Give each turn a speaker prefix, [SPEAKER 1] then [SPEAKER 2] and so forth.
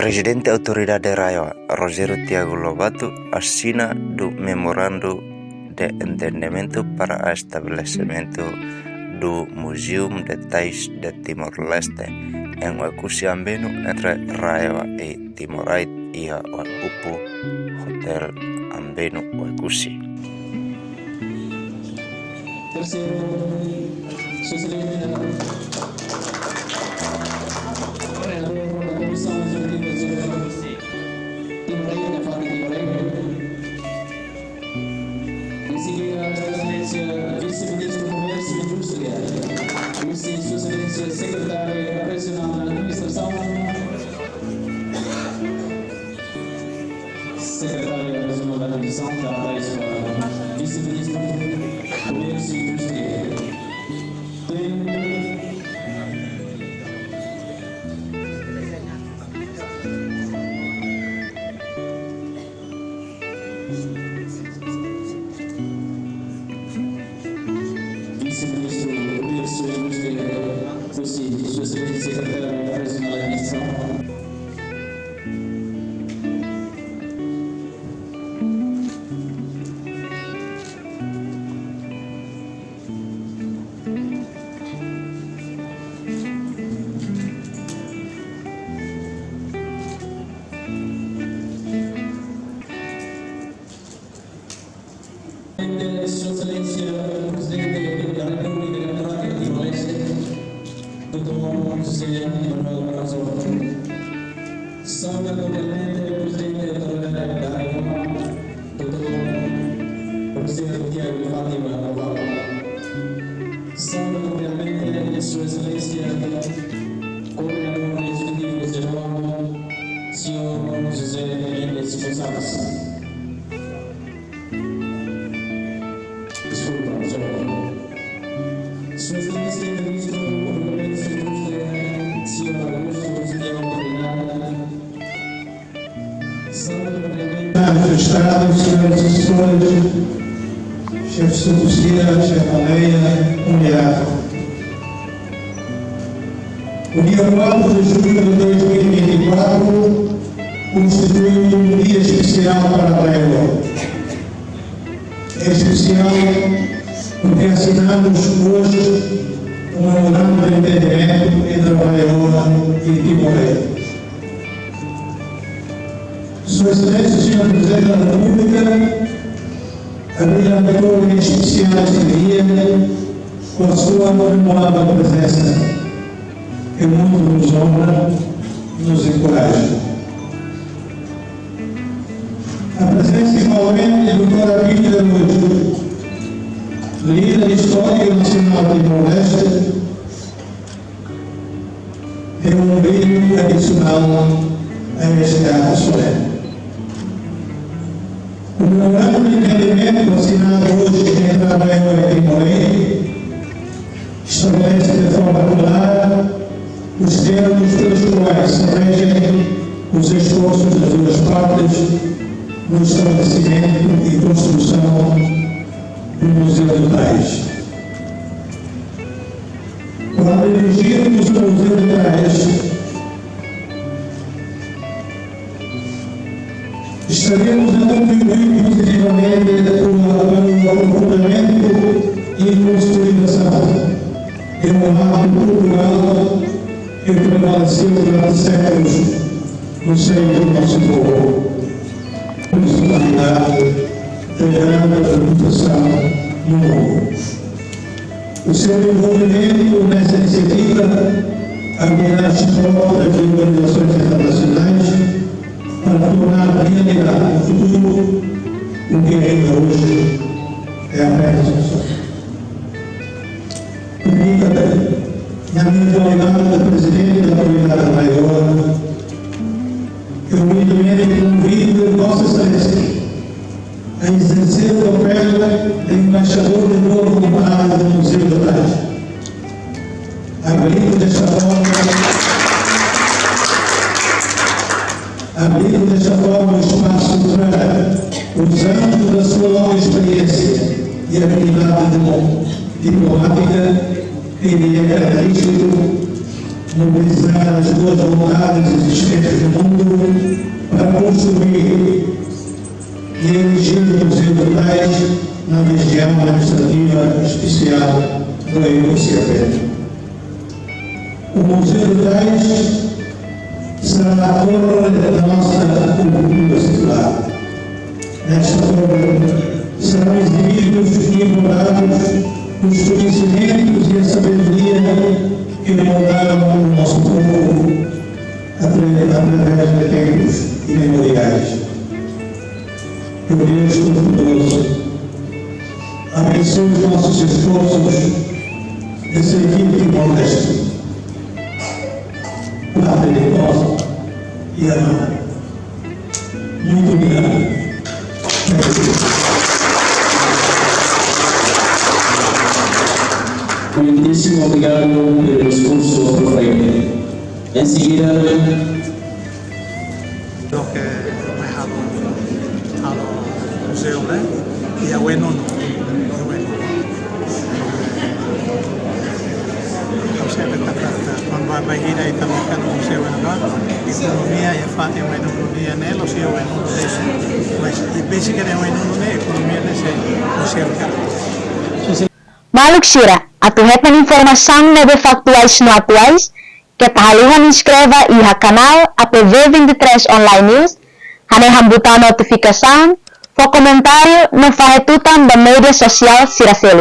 [SPEAKER 1] Presidente Autoridade Raia, Rogério Tiago Lobato, assina do Memorando de Entendimento para o estabelecimento do Museu de Tais de Timor-Leste em Wekusi-Ambeno entre Raia e Timorait e a Upu Hotel Ambeno Wekusi.
[SPEAKER 2] Secretária Operacional da Administração, Secretária Operacional da Administração, dá para Vice-Ministro do Comércio e Indústria. Vice-Ministro do Comércio e Indústria. Sua Excelência Secretária Operacional da Administração. Sua Excelência Presidente da República Democrática de Timor-Leste, Dr. José Manuel Barroso, sauda cordialmente o Presidente da Autoridade da Raia, Dr. Rogério Tiago de Fátima Lobato, sauda cordialmente Sua Excelência Coordenador Executivo Geral, Sr. José Mendes Gonçalves. Sua Excelência Ministro do Comércio e Indústria, Sr. Augusto Silva
[SPEAKER 3] Magistrados, senhores assessores, chefe subsidiário, chefe Aleia, mulher. O dia 4 de julho de 2024 constitui um dia especial para a Raia. É especial porque assinamos hoje um memorando de entendimento entre a Raia e Timor-Leste. Sua Excelência, Senhor Presidente da República, abrilhantou em especial este dia com a sua memorável presença, que muito nos honra e nos encoraja. A presença igualmente do Dr. Abílio Luiz, líder histórico nacional de Timor-Leste, é um brilho adicional a este ato solene. O memorando de entendimento assinado hoje entre a Raia e Timor-Leste estabelece de forma clara os termos pelos quais se regem os esforços das duas partes no estabelecimento e construção do Museu de Tais. Quando elegirmos o Museu de Tais, estaremos a contribuir positivamente para o aprofundamento e consolidação de um marco cultural que prevaleceu durante séculos no seio do nosso povo. Personalidade de grande reputação no mundo. O seu envolvimento nessa iniciativa abrirá as portas de organizações internacionais para tornar realidade no futuro o que ainda hoje é apenas um sonho. Permita-me, na minha qualidade de Presidente da Autoridade Maior, que humildemente convido Vossa Excelência a exercer o papel de embaixador de novo comparado do Museu de Tais, abrindo desta forma o espaço para, usando da sua longa experiência e habilidade diplomática, que lhe é característico, mobilizar as boas vontades existentes no mundo para construir e erigir o Museu do Tais na região administrativa especial do Rio-Ciapé. O Museu do Tais será a torre da nossa cultura secular. Nesta torre serão exibidos e divulgados os conhecimentos e a sabedoria que moldaram o nosso povo através de tempos imemoriais. Que o Deus Todo-Poderoso abençoe os nossos esforços de servir e modesto, habilidosa e amada. Muito obrigado.
[SPEAKER 2] Muitíssimo obrigado pelo discurso, profe. Em seguida,
[SPEAKER 4] lo que es a los museos, y a bueno, muy bueno. O sea, quando vai ir aí também para o museu, economia é fácil, economia nele, ou se eu não deixo, mas penso que é economia nesse museu.
[SPEAKER 5] Maluk Shira, atuhetan informação nebe factuais no atuais, que tahaluhan inscreva e canal APV23 Online News, hanehan botar notificação, for comentário no fahetutan da mídia social Siracelu.